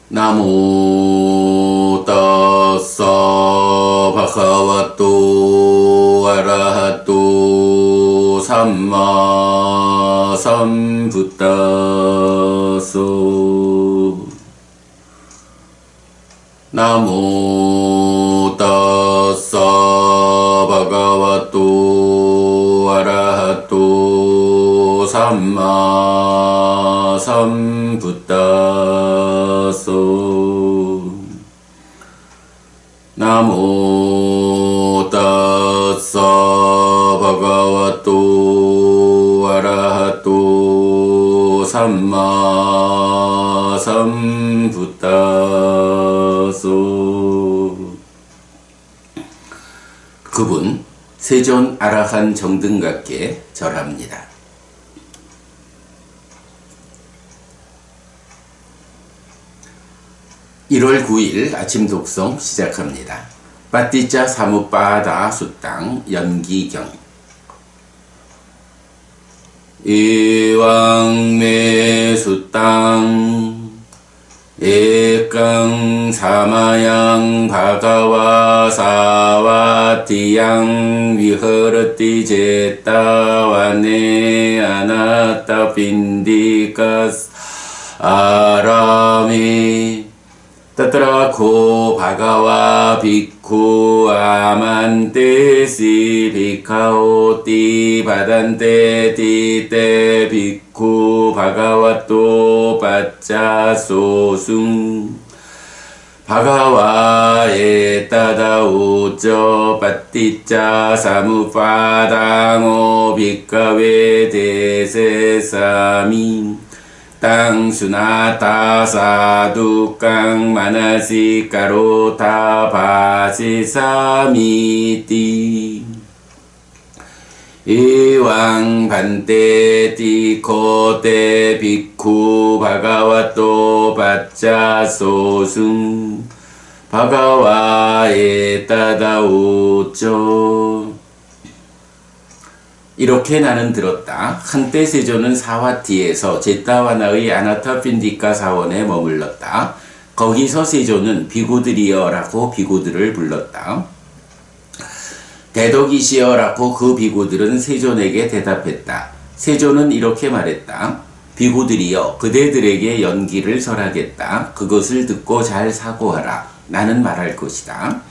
나모 따사 바카와또 아라하또 삼마 삼부따소 나모 따사 바카와또 아라하또 삼마 삼부따소 나모 따사 바가와또 아라하또 삼마 삼부따소. 그분 세존 아라한 정등각께 절합니다. 1월 9일 아침 독송 시작합니다. 빠띠짜 사무빠다 수땅 연기경. 이왕매 수땅 에깡 사마양 바가와 사와티양 위허르티 제따와네 아나타 빈디카스 아라미 따따라코 바가와 비쿠 아만테시 비카오티 바단테 티테 비쿠 바가와또 바짜 소숭 바가와에 따다우쩌 빠띠짜 사무파당오 비카웨 데세사미 땅수나타 사두깡 마나시카로타 바시사미티 이왕 반테티 코테 비쿠 바가와또 바짜 소숭 바가와에 따다우쩌. 이렇게 나는 들었다. 한때 세존은 사와티에서 제따와나의 아나타핀디카 사원에 머물렀다. 거기서 세존은 비구들이여라고 비구들을 불렀다. 대덕이시여라고 그 비구들은 세존에게 대답했다. 세존은 이렇게 말했다. 비구들이여, 그대들에게 연기를 설하겠다. 그것을 듣고 잘 사고하라. 나는 말할 것이다.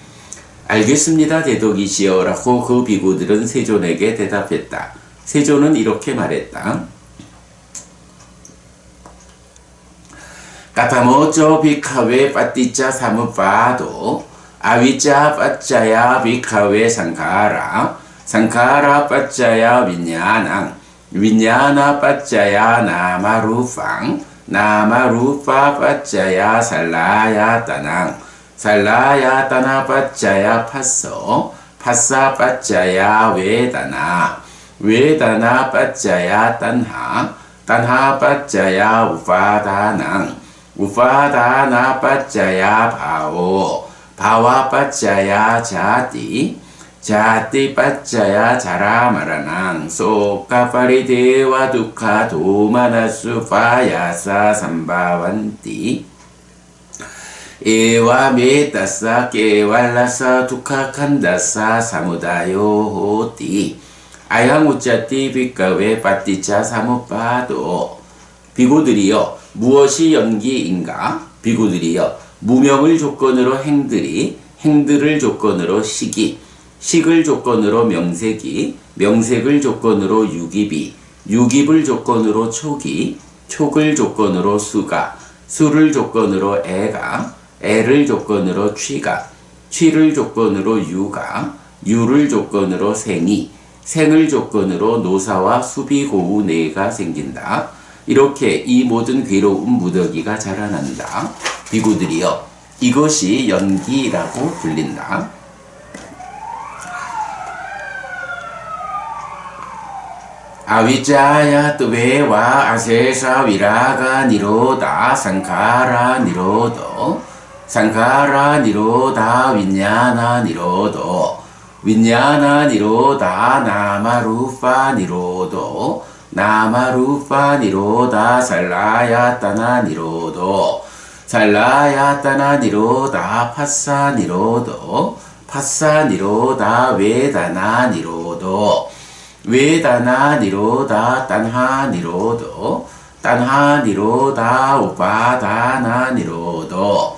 알겠습니다, 대덕이시여라고 그 비구들은 세존에게 대답했다. 세존은 이렇게 말했다. 까타모쪼 비카웨 빠띠짜 사무파도 아위짜 빠짜야 비카웨 상카라 상카라 빠짜야 윈냐낭 윈냐나 빠짜야 나마루팡 나마루파 빠짜야 살라야 따낭 살라야 따나 빠짜야 파서 파사 빠짜야 웨다나 웨다나 빠짜야 딴하 딴하 빠짜야 우파다낭 우파다나 빠짜야 바오 바와 빠짜야 자띠 자띠 빠짜야 자라마라낭 소카파리데와 두카 도마나수 파야사 삼바완띠 에와 메따사 깨왈라사 두카칸다사 사무다요호띠 아양우짜띠 비카웨 빠띠짜 사무파도. 비구들이여, 무엇이 연기인가? 비구들이여, 무명을 조건으로 행들이, 행들을 조건으로 식이, 식을 조건으로 명색이, 명색을 조건으로 유깁이, 유깁을 조건으로 촉이, 촉을 조건으로 수가, 수를 조건으로 애가, 애를 조건으로 취가, 취를 조건으로 유가, 유를 조건으로 생이, 생을 조건으로 노사와 수비고우 네가 생긴다. 이렇게 이 모든 괴로운 무더기가 자라난다. 비구들이여, 이것이 연기라고 불린다. 아위짜야 뜨웨와 아세사 위라가 니로다 상카라 니로도 상카라 니로다 윈냐나 니로도 윈냐나 니로다 나마루파 니로도 나마루파 니로다 살라야 따나 니로도 살라야따나 니로다 파사 니로도 파사 니로다 웨다나 니로도 웨다나 니로다 딴하 니로도 딴하 니로다 우파다나 니로도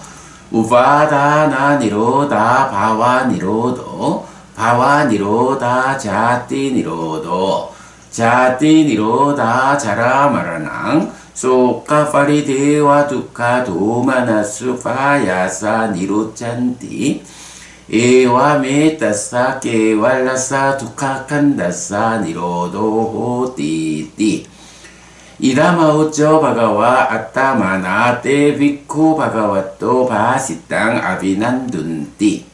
우파다나 니로다 바와 니로도 바와 니로다 자띠 니로도 자띠 니로다 자라 마라낭 소카 파리데와 두카 도마나수 파야사 니로짠띠 에와 메타사 케왈라사 두카 칸다사 니로도 호띠띠 이다마우쩌 바가와 아따마나 테 비쿠 바가와또 바시땅 아비난둔띠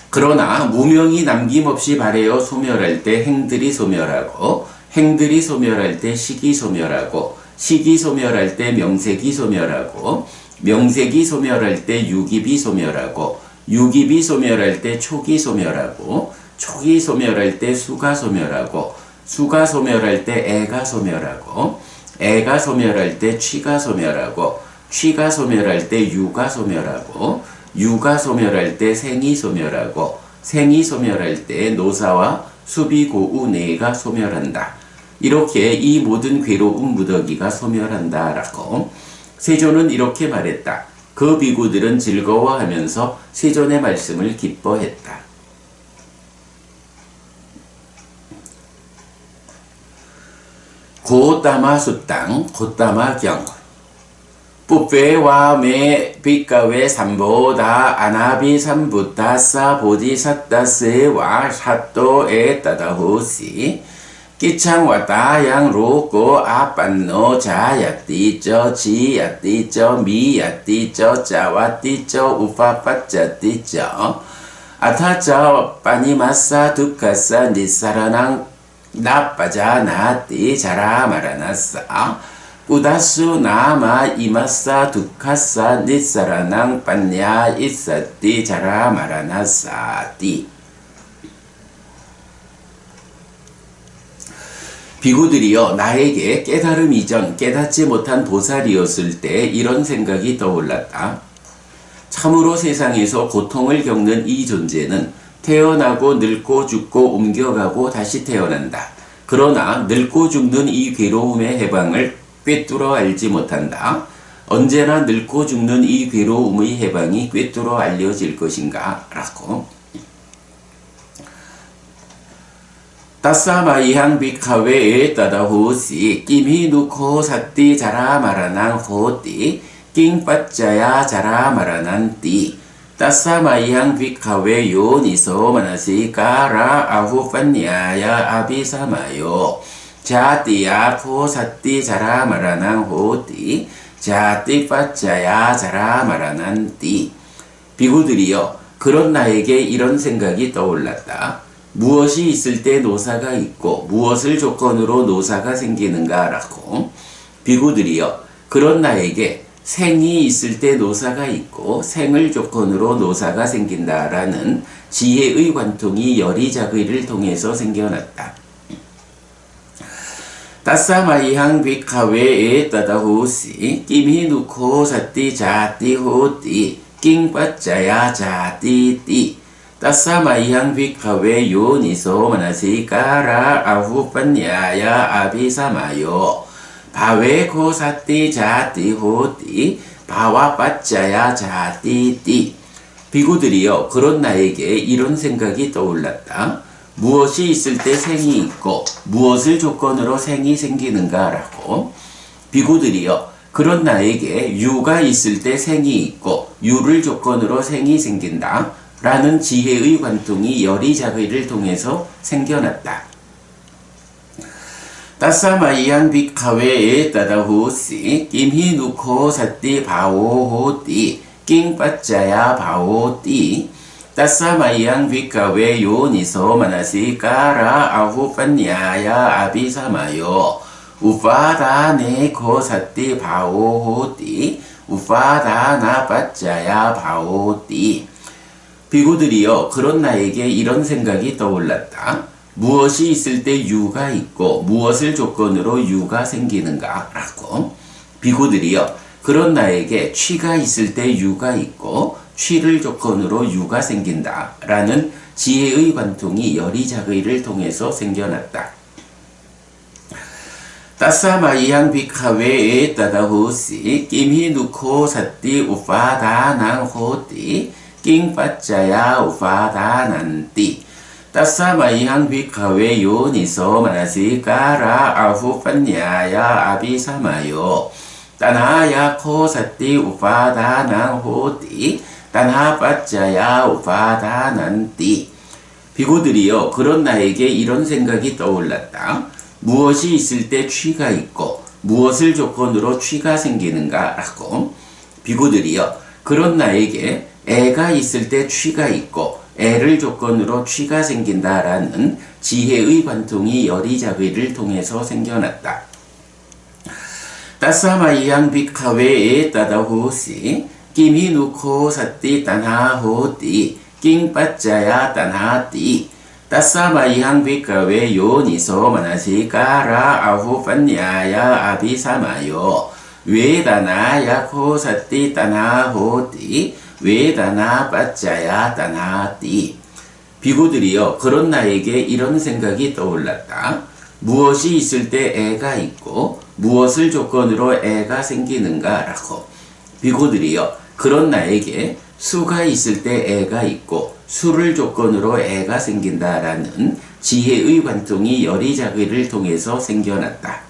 그러나 무명이 남김없이 발해어 소멸할 때 행들이 소멸하고 행들이 소멸할 때 식이 소멸하고 식이 소멸할 때 명색이 소멸하고 명색이 소멸할 때 유깁이 소멸하고 유깁이 소멸할 때 촉이 소멸하고 촉이 소멸할 때 수가 소멸하고 수가 소멸할 때 애가 소멸하고 애가 소멸할 때 취가 소멸하고 취가 소멸할 때 유가 소멸하고 유가 소멸할 때 생이 소멸하고 생이 소멸할 때 노사와 수비고우네가 소멸한다. 이렇게 이 모든 괴로운 무더기가 소멸한다 라고 세존은 이렇게 말했다. 그 비구들은 즐거워하면서 세존의 말씀을 기뻐했다. 고따마 수땅 고따마경 뿌페와 메 비카웨 삼보다 아나비 삼부타사 보디사타세와 샤또에 따다호시 끼창와 따양 로고 아빤노 자야띠쩌 지야띠쩌 미야띠쩌 짜와띠쩌 우파빠짜띠쩌 아타쩌 빠니마사 두카사 니사라낭 나빠자나띠 자라마라나사 우다수 나마 이마사 두카사 니사라낭 빠냐 이사띠 자라마라나사띠 비구들이여 나에게 깨달음 이전 깨닫지 못한 보살이었을 때 이런 생각이 떠올랐다. 참으로 세상에서 고통을 겪는 이 존재는 태어나고 늙고 죽고 옮겨가고 다시 태어난다. 그러나 늙고 죽는 이 괴로움의 해방을 꿰뚫어 알지 못한다. 언제나 늙고 죽는 이 괴로움의 해방이 꿰뚫어 알려질 것인가? 라고. 따사마이항 비카웨에 따다호시 김히 누코 사띠 자라 마라난 호띠 낑빠짜야 자라 마라난 띠 따사마이항 비카웨 요니소 마나시까라 아후판야야 아비사마요 자띠야 포 사띠 자라 마라난 호띠 자띠 빠짜야 자라 마라난 띠 비구들이여 그런 나에게 이런 생각이 떠올랐다. 무엇이 있을 때 노사가 있고 무엇을 조건으로 노사가 생기는가 라고 비구들이여 그런 나에게 생이 있을 때 노사가 있고 생을 조건으로 노사가 생긴다라는 지혜의 관통이 열이작의를 통해서 생겨났다. 따사마이항 비카웨에 따다호시 김히 누코 사띠 자띠 호띠 낑빠짜야 자띠띠 따사마이항 비카웨 요니소 마나시까라 아후판야야 아비사마요 바웨코 사띠 자띠 호띠 바와 빠짜야 자띠띠 비구들이여 그런 나에게 이런 생각이 떠올랐다. 무엇이 있을 때 생이 있고 무엇을 조건으로 생이 생기는가 라고 비구들이여 그런 나에게 유가 있을 때 생이 있고 유를 조건으로 생이 생긴다. 라는 지혜의 관통이 열이작의를 통해서 생겨났다. 따사마이양 비카웨에 따다호시 김히 누코 사띠 바오호띠 낑빠짜야 바오띠 따사마이양 비카웨 요니소 마나시까라 아후판야야 아비사마요 우파다네 코 사띠 바오호띠 우파다나 빠짜야 바오띠 비구들이여 그런 나에게 이런 생각이 떠올랐다. 무엇이 있을 때 유가 있고 무엇을 조건으로 유가 생기는가 라고 비구들이여 그런 나에게 취가 있을 때 유가 있고 취를 조건으로 유가 생긴다 라는 지혜의 관통이 여리자의를 통해서 생겨났다. 따사마이양 비카웨에 따다호시 김히 누코 사띠 우파다난 호띠 낑빠짜야 우파다난띠 따사마이양 비카웨 요니소 마나시까라 아후판야야 아비사마요 따나야 코사띠 우파다난 호띠 따나빠짜야 우파다난띠. 비구들이여 그런 나에게 이런 생각이 떠올랐다. 무엇이 있을 때 취가 있고 무엇을 조건으로 취가 생기는가 라고. 비구들이여 그런 나에게 애가 있을 때 취가 있고 애를 조건으로 취가 생긴다라는 지혜의 관통이 여리자의를 통해서 생겨났다. 따사마이양 비카웨에 따다호시 김히 누코 사띠 따나호띠 낑빠짜야 따나띠 따사마이양 비카웨 요니소 마나시까라 아후판야야 아비사마요 외다나야 코사띠 따나호띠 외다나 빠짜야 따나띠. 비구들이여 그런 나에게 이런 생각이 떠올랐다. 무엇이 있을 때 애가 있고 무엇을 조건으로 애가 생기는가 라고. 비구들이여 그런 나에게 수가 있을 때 애가 있고 수를 조건으로 애가 생긴다라는 지혜의 관통이 여리자의를 통해서 생겨났다.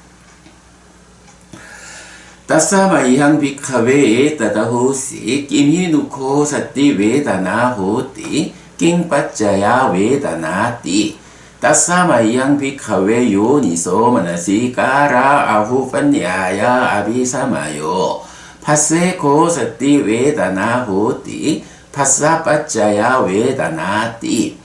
따사마이양 비카웨에 따다호시 김히 누코 사띠 외다나호띠 낑빠짜야 외다나띠 따사마이양 비카웨 요니소 마나시까라 아후판야야 아비사마요 파세코 사띠 외다나호띠 파사빠짜야 외다나띠.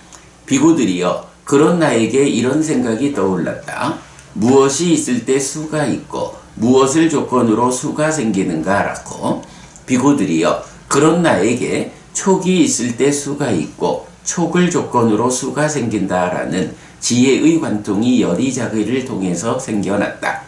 비구들이여 그런 나에게 이런 생각이 떠올랐다. 무엇이 있을 때 수가 있고 무엇을 조건으로 수가 생기는가 라고. 비구들이여 그런 나에게 촉이 있을 때 수가 있고 촉을 조건으로 수가 생긴다라는 지혜의 관통이 여리자의를 통해서 생겨났다.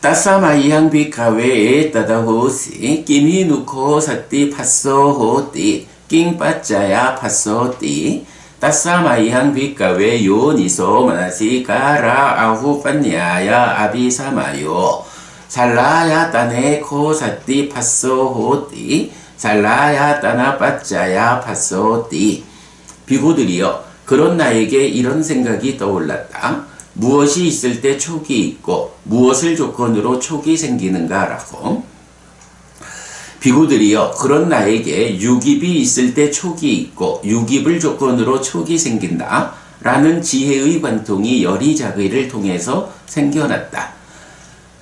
따사마이양 비카웨에 따다호시 김히 누코 사띠 파소호띠 낑빠짜야 파소띠 따사마이양 비카웨 요니소 마나시까라 아후판야야 아비사마요 살라야 따네 코사띠 파소호띠 살라야 따나 빠짜야 파소띠. 비구들이여 그런 나에게 이런 생각이 떠올랐다. 무엇이 있을 때 촉이 있고 무엇을 조건으로 촉이 생기는가 라고. 비구들이여 그런 나에게 유깁이 있을 때 촉이 있고 유깁을 조건으로 촉이 생긴다 라는 지혜의 관통이 여리자의를 통해서 생겨났다.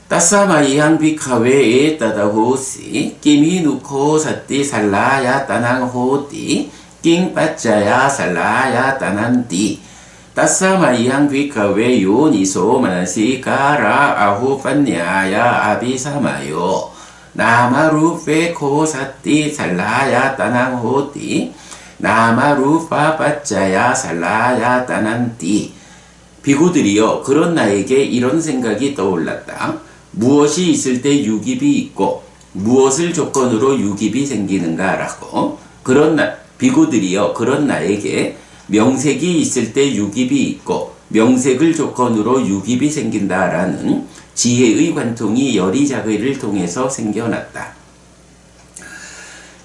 따사마이양 비카웨에 따다호시 김히 누코 사띠 살라야 따낭호띠 낑빠짜야 살라야 따난띠 따사마이양 비카웨 요니소 마나시까라 아후판야야 아비사마요 나마루페 코사띠 살라야 따낭호띠 나마루파 빠짜야 살라야 따난띠. 비구들이여 그런 나에게 이런 생각이 떠올랐다. 무엇이 있을 때 유깁이 있고 무엇을 조건으로 유깁이 생기는가 라고. 비구들이여 그런 나에게 명색이 있을 때 유깁이 있고 명색을 조건으로 유깁이 생긴다라는 지혜의 관통이 여리자의를 통해서 생겨났다.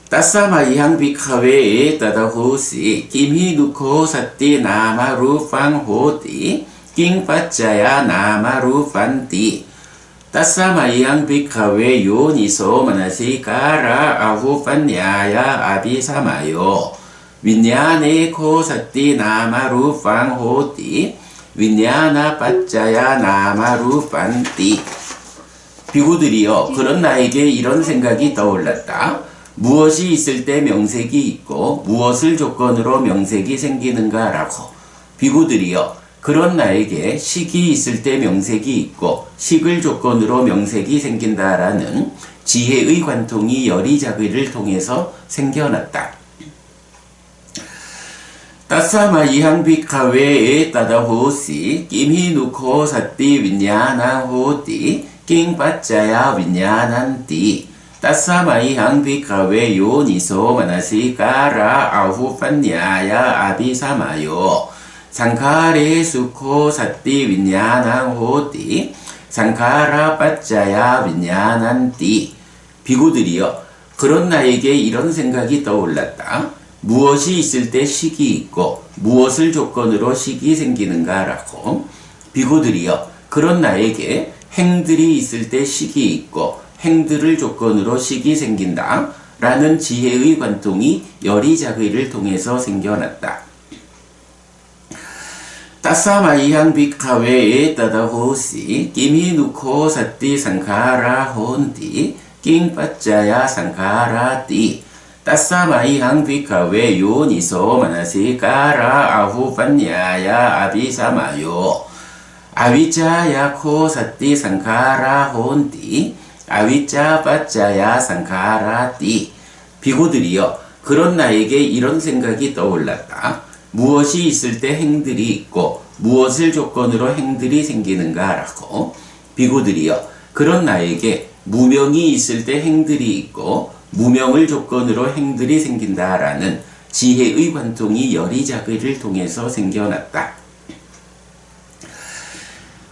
따사마이양 비카웨에 따다호시 김히 누코 사띠 나마루팡호띠 낑빠짜야 나마루판띠 따사마이양 비카웨 요니소 마나시까라 아후판야야 아비사마요 윈야네 코사띠 나마루팡호띠 윈야나 빠짜야 나마루판띠. 비구들이여 그런 나에게 이런 생각이 떠올랐다. 무엇이 있을 때 명색이 있고 무엇을 조건으로 명색이 생기는가 라고. 비구들이여 그런 나에게 식이 있을 때 명색이 있고 식을 조건으로 명색이 생긴다라는 지혜의 관통이 여리자의를 통해서 생겨났다. 따사마이양 비카웨에 따다호시 김히 누코 사띠 윈야나호띠 낑빠짜야 윈냐난띠 따사마이항 비카웨 요니소 마나시까라 아후판냐야 아비사마요 상카레 수코 사띠 윈냐난 호띠 상카라 빠짜야 윈냐난띠 비구들이여 그런 나에게 이런 생각이 떠올랐다. 무엇이 있을 때 식이 있고 무엇을 조건으로 식이 생기는가라고. 비구들이여 그런 나에게 행들이 있을 때 식이 있고 행들을 조건으로 식이 생긴다 라는 지혜의 관통이 여리자의를 통해서 생겨났다. 따사마이향 비카웨에 따다호시 끼미누코 사띠 상카라 혼띠 낑빠짜야 상카라띠 따사마이항 비카웨 요니소 마나시까라 아후판냐야 아비사마요 아위짜야 코 사띠 상카라 혼띠 아위짜 빠짜야 상카라띠 비구들이여 그런 나에게 이런 생각이 떠올랐다. 무엇이 있을 때 행들이 있고 무엇을 조건으로 행들이 생기는가라고. 비구들이여 그런 나에게 무명이 있을 때 행들이 있고 무명을 조건으로 행들이 생긴다라는 지혜의 관통이 여리자의를 통해서 생겨났다.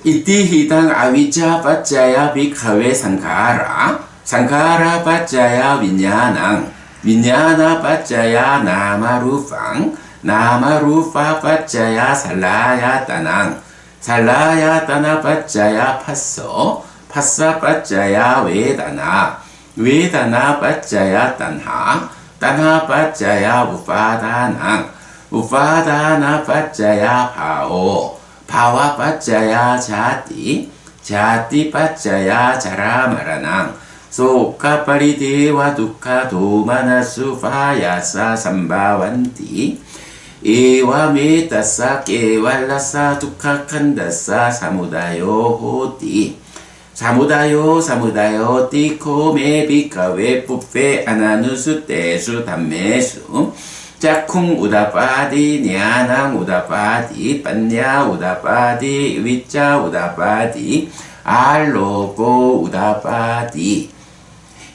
이띠히당 아위짜 빠짜야 비카웨 상카라 상카라 빠짜야 윈냐낭 윈냐나 빠짜야 나마루팡 나마루파 빠짜야 살라야 따낭 살라야 따나 빠짜야 파서 파사 빠짜야 웨다나 웨다나 빠짜야 딴하 딴하 빠짜야 우파다낭 우파다나 빠짜야 파오 파와 빠짜야 자띠 자띠 빠짜야 자라마라낭 소카파리디와 두카 도마나수 파야사 삼바완띠 에와 메따사 깨왈라사 두카칸다사 사무다요 호띠 사무다요 사무다요 띠코메 비카웨 뿌페 아나누수 떼수 담메수 짝쿵 우다빠디 냐낭 우다빠디 빤냐 우다빠디 위짜 우다빠디 알로고 우다빠디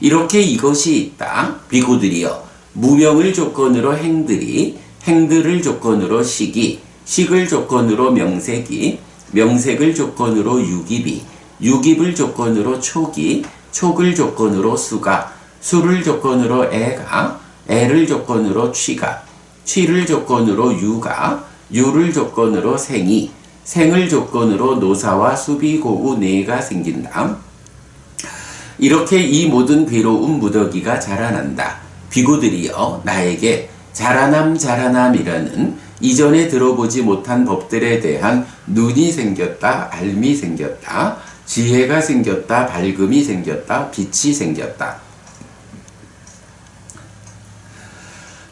이렇게 이것이 있다. 비구들이여 무명을 조건으로 행들이 행들을 조건으로 식이 식을 조건으로 명색이 명색을 조건으로 유깁이 유깁을 조건으로 촉이 촉을 조건으로 수가 수를 조건으로 애가 애를 조건으로 취가 취를 조건으로 유가 유를 조건으로 생이 생을 조건으로 노사와 수비고우 네가 생긴다. 이렇게 이 모든 괴로운 무더기가 자라난다. 비구들이여 나에게 자라남 자라남이라는 이전에 들어보지 못한 법들에 대한 눈이 생겼다, 알미 생겼다, 지혜가 생겼다, 밝음이 생겼다, 빛이 생겼다.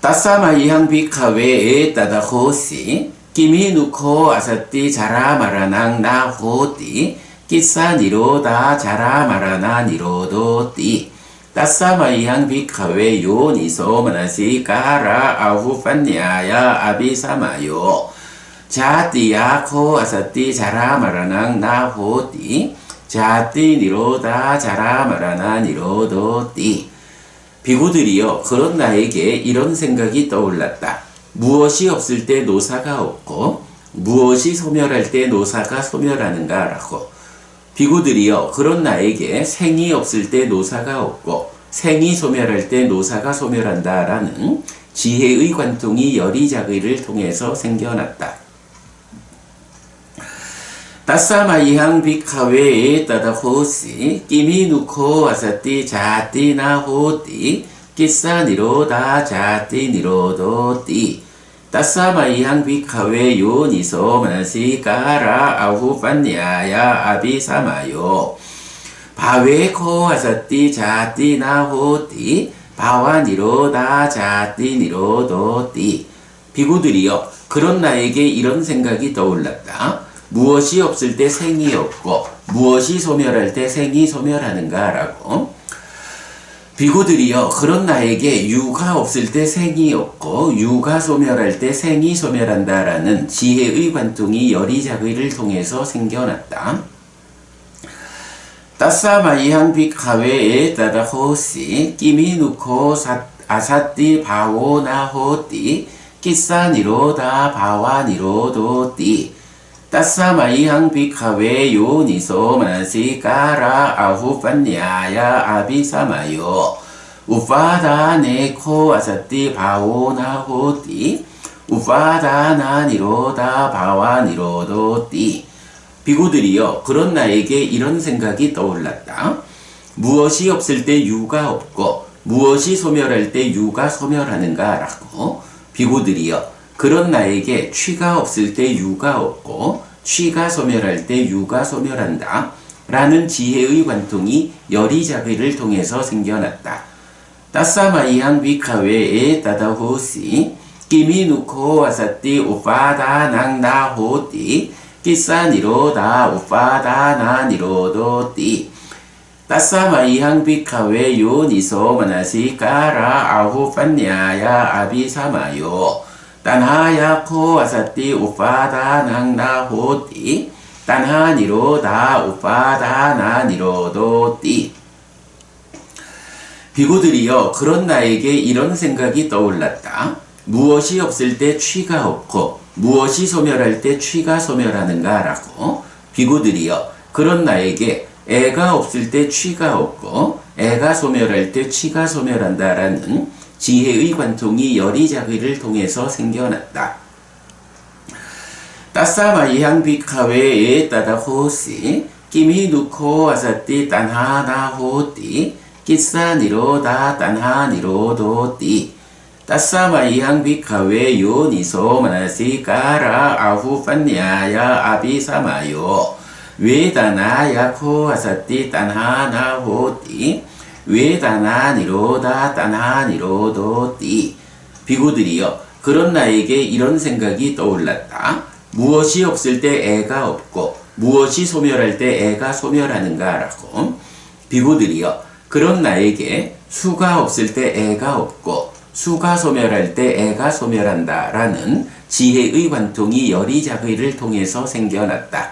따사마이향 비카웨에 따다호시 끼미누코 아사띠 자라마라낭 나호띠 끼사 니로다 자라마라나 니로도띠 따사마이향 비카웨 요니소 마나시까라 아후판냐야 아비사마요 자띠야 코 아사띠 자라마라낭 나호띠 자띠 니로다 자라마라나 니로도띠 비구들이여 그런 나에게 이런 생각이 떠올랐다. 무엇이 없을 때 노사가 없고 무엇이 소멸할 때 노사가 소멸하는가라고. 비구들이여 그런 나에게 생이 없을 때 노사가 없고 생이 소멸할 때 노사가 소멸한다라는 지혜의 관통이 여리자의를 통해서 생겨났다. 따사마이향 비카웨에 따다호시 끼미누코 아사띠 자띠나 호띠 끼사 니로다 자띠 니로도띠 따사마이향 비카웨 요니소 마나시까라 아후판냐야 아비사마요 바웨코 아사띠 자띠나 호띠 바와 니로다 자띠 니로도띠 비구들이여 그런 나에게 이런 생각이 떠올랐다. 무엇이 없을 때 생이 없고 무엇이 소멸할 때 생이 소멸하는가라고. 비구들이여 그런 나에게 유가 없을 때 생이 없고 유가 소멸할 때 생이 소멸한다라는 지혜의 관통이 여리자의를 통해서 생겨났다. 따싸마이항 빅하웨에 따다 호시 끼미 누코 아사띠 바오나 호띠 끼싸니로다 바와니로도띠 따싸마이항 빅하웨 요니소 마나시까라 아후판냐야 아비사마요 우파다 네코 아사띠 바오나 호띠 우파다 나니로다 바와니로도띠 비구들이여 그런 나에게 이런 생각이 떠올랐다. 무엇이 없을 때 유가 없고 무엇이 소멸할 때 유가 소멸하는가 라고. 비구들이여 그런 나에게 취가 없을 때 유가 없고 취가 소멸할 때 유가 소멸한다 라는 지혜의 관통이 열이자비를 통해서 생겨났다. 따싸마이항 비카웨에 따다호시 끼미 누코 와사띠 우파다 낭나호띠 끼싸니로다 우파다 나니로도띠 따싸마이항 비카웨 요니소 마나시까라 아후판냐야 아비사마요 딴하야코 와사띠 우파다 낭나호띠 딴하니로다 우파다 나니로도띠 비구들이여 그런 나에게 이런 생각이 떠올랐다. 무엇이 없을 때 취가 없고 무엇이 소멸할 때 취가 소멸하는가 라고. 비구들이여 그런 나에게 애가 없을 때 취가 없고 애가 소멸할 때 취가 소멸한다 라는 지혜의 관통이 열이자기를 통해서 생겨났다. 따싸마이항 비카웨에 따다 호시 끼미 누코 아사띠 딴하나 호띠 끼싸니로다 딴하니로도띠 따싸마이항 비카웨 요니소 마나시까라 아후판냐야 아비사마요 웨다나야코 아사띠 딴하나 호띠 웨다나니로다 딴하니로도띠 비구들이여 그런 나에게 이런 생각이 떠올랐다. 무엇이 없을 때 애가 없고 무엇이 소멸할 때 애가 소멸하는가 라고. 비구들이여 그런 나에게 수가 없을 때 애가 없고 수가 소멸할 때 애가 소멸한다 라는 지혜의 관통이 열이자기를 통해서 생겨났다.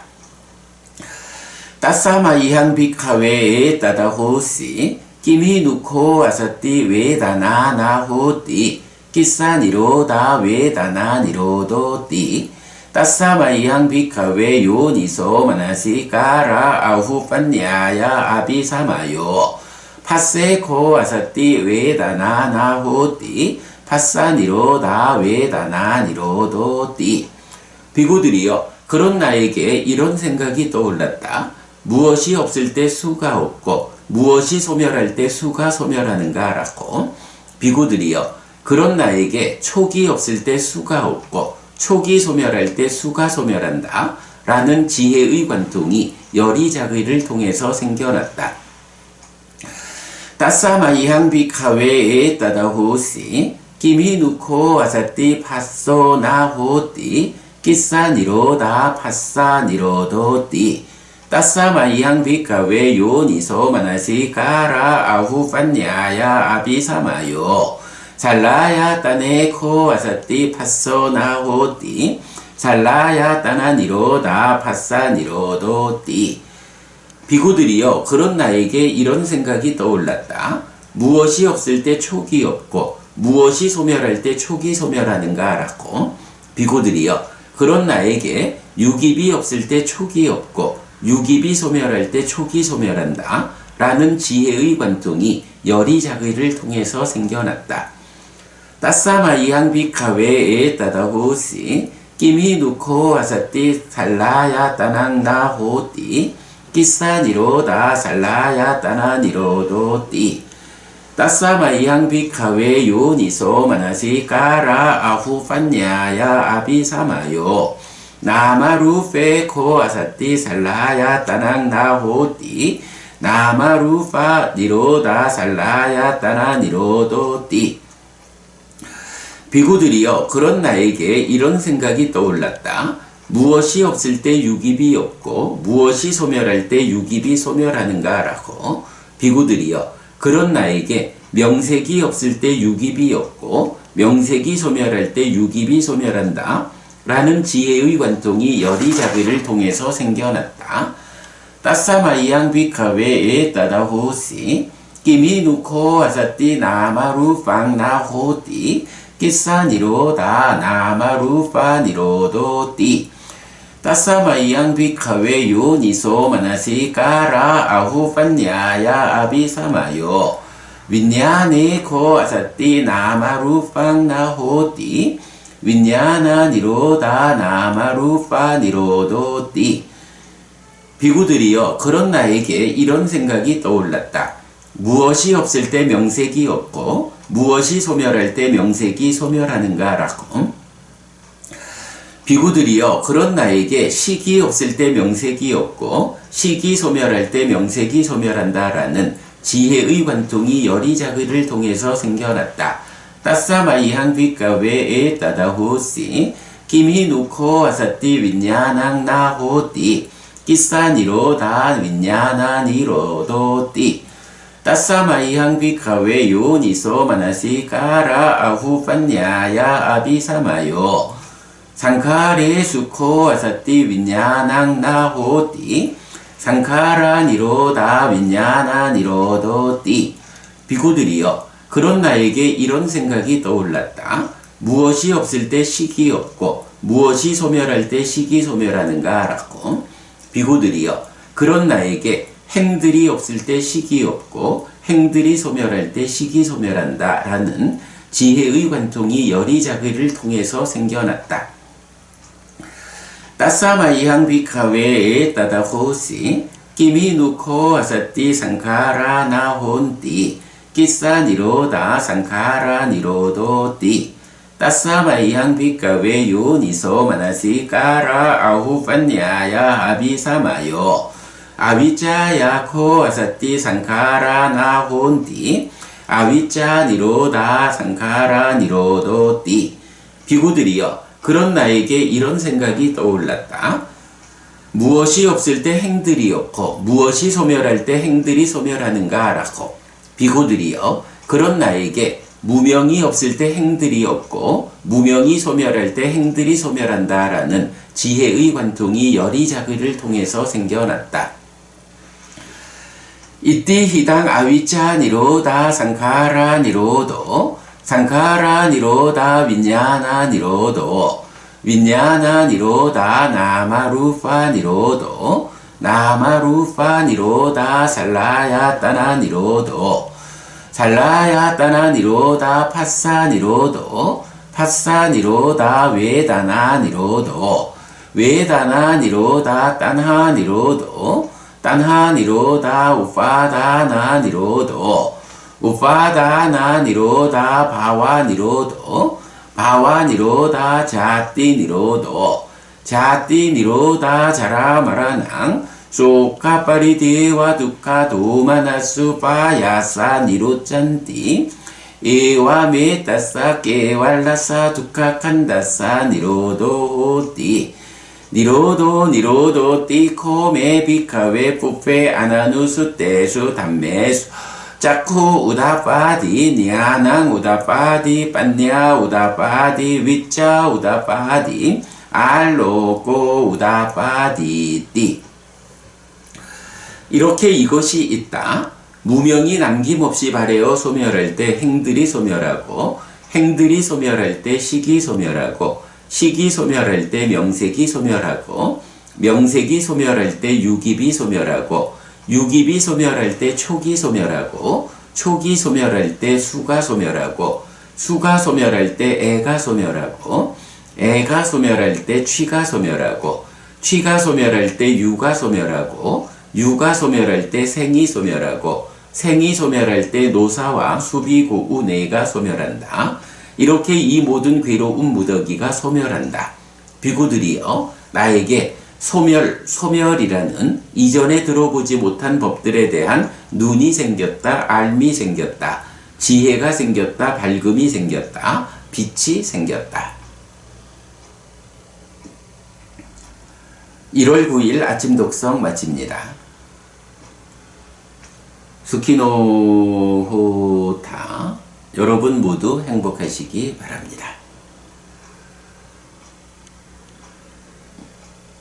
따싸마이항 비카웨에 따다 호시 끼미 누코 아사띠 웨다나 나호띠 끼싸니로다 웨다나 니로도띠 따싸마이항 비카웨 요니소 마나시까라 아후판냐야 아비사마요 파세코 아사띠 웨다나 나호띠 파사니로다 웨다나 니로도띠 비구들이여 그런 나에게 이런 생각이 떠올랐다. 무엇이 없을 때 수가 없고 무엇이 소멸할 때 수가 소멸하는가 라고. 비구들이여 그런 나에게 촉이 없을 때 수가 없고 촉이 소멸할 때 수가 소멸한다 라는 지혜의 관통이 열이자기를 통해서 생겨났다. 따싸마이항 비카웨에 따다 호시 끼미 누코 아사띠 파소나 호띠 끼싸니로다 파사니로도띠 따싸마이항 비카웨 요니소 마나시까라 아후판냐야 아비사마요 잘라야 따네코 아사띠 파소나 호띠 잘라야 따나니로다 파사니로도띠 비구들이여 그런 나에게 이런 생각이 떠올랐다. 무엇이 없을 때 촉이 없고 무엇이 소멸할 때 촉이 소멸하는가 라고. 비구들이여 그런 나에게 유깁이 없을 때 촉이 없고 유깁이 소멸할 때 촉이 소멸한다 라는 지혜의 관통이 열이자기를 통해서 생겨났다. 따싸마이항 비카웨에 따다 호시 끼미 누코 아사띠 살라야 따낭나 호띠 끼싸니로다 살라야 따나니로도띠 따싸마이항 비카웨 요니소 마나시까라 아후판냐야 아비사마요 나마루페코 아사띠 살라야 따낭나 호띠 나마루파 니로다 살라야 따나니로도띠 비구들이여 그런 나에게 이런 생각이 떠올랐다. 무엇이 없을 때 유깁이 없고 무엇이 소멸할 때 유깁이 소멸하는가 라고. 비구들이여 그런 나에게 명색이 없을 때 유깁이 없고 명색이 소멸할 때 유깁이 소멸한다 라는 지혜의 관통이 열이자비를 통해서 생겨났다. 따사마이양 비카웨에 따다호시 끼미 누코 아사띠 나마루 빵나호띠 끼사니로다 나마루 파니로도띠 따사마이양 비카웨 요니소 마나시까라 아후 판냐야 아비사마요 윈냐네 코 아사띠 나마루 빵나호띠 윈냐나 니로다 나마루 파니로도띠 비구들이여 그런 나에게 이런 생각이 떠올랐다. 무엇이 없을 때 명색이 없고 무엇이 소멸할 때 명색이 소멸하는가 라고. 비구들이여 그런 나에게 식이 없을 때 명색이 없고 식이 소멸할 때 명색이 소멸한다 라는 지혜의 관통이 여리자그를 통해서 생겨났다. 따사마이항 뒷가웨에 따다호시 김히 누코 아사띠 윈냐낭 나호띠 끼사니로다 윈냐나니로도띠 따사마이항 비카웨 요니소 마나시까라 아후 판냐야 아비사마요 상카레 수코 아사띠 윈냐낭 나호띠 상카라 니로다 윈냐나 니로도띠 비구들이여 그런 나에게 이런 생각이 떠올랐다. 무엇이 없을 때 식이 없고 무엇이 소멸할 때 식이 소멸하는가 라고. 비구들이여 그런 나에게 행들이 없을 때 식이 없고 행들이 소멸할 때 식이 소멸한다 라는 지혜의 관통이 여리자그를 통해서 생겨났다. 따사마이항 비카웨에 따다호시 끼미 누코 아사띠 상카라 나혼띠 끼사니로다 상카라 니로도띠 따사마이항 비카웨 요니소 마나시까라 아후 판냐야 아비사마요 아비짜야 코 아사띠 상카라 나혼띠 아비짜 니로다 상카라 니로도띠 비구들이여 그런 나에게 이런 생각이 떠올랐다. 무엇이 없을 때 행들이 없고 무엇이 소멸할 때 행들이 소멸하는가 라고. 비구들이여 그런 나에게 무명이 없을 때 행들이 없고 무명이 소멸할 때 행들이 소멸한다 라는 지혜의 관통이 여리자그를 통해서 생겨났다. 이띠 히당 아위짜 니로다 상카라 니로도 상카라 니로다 윈냐나 니로도 윈냐나 니로다 나마루파 니로도 나마루파 니로다 살라야 따나 니로도 살라야 따나 니로다 파사 니로도 파사 니로다 웨다나 니로도 웨다나 니로다 딴하 니로도 딴하 니로다 우파다나 니로도 우파다나 니로다 바와 니로도 바와 니로다 자띠 니로도 자띠 니로다 자라마라낭 소카파리디와 두카 도마나수 파야사 니로짠띠 에와 메타사 깨왈라사 두카 칸다사 니로도띠 니로도 니로도 띠코 메비카웨 푸페 아나누수 떼수 담메수 짜쿠 우다파디 니아낭 우다파디 빤냐 우다파디 위짜 우다파디 알로고 우다파디 띠 이렇게 이것이 있다. 무명이 남김없이 발해어 소멸할 때 행들이 소멸하고 행들이 소멸할 때 식이 소멸하고 식이 소멸할 때 명색이 소멸하고 명색이 소멸할 때 유깁이 소멸하고 유깁이 소멸할 때 촉이 소멸하고 촉이 소멸할 때 수가 소멸하고 수가 소멸할 때 애가 소멸하고 애가 소멸할 때 취가 소멸하고 취가 소멸할 때 유가 소멸하고 유가 소멸할 때 생이 소멸하고 생이 소멸할 때 노사와 수비고우내가 소멸한다. 이렇게 이 모든 괴로운 무더기가 소멸한다. 비구들이여 나에게 소멸이라는 이전에 들어보지 못한 법들에 대한 눈이 생겼다, 알미 생겼다, 지혜가 생겼다, 밝음이 생겼다, 빛이 생겼다. 1월 9일 아침 독성 마칩니다. 스키노호타 여러분 모두 행복하시기 바랍니다.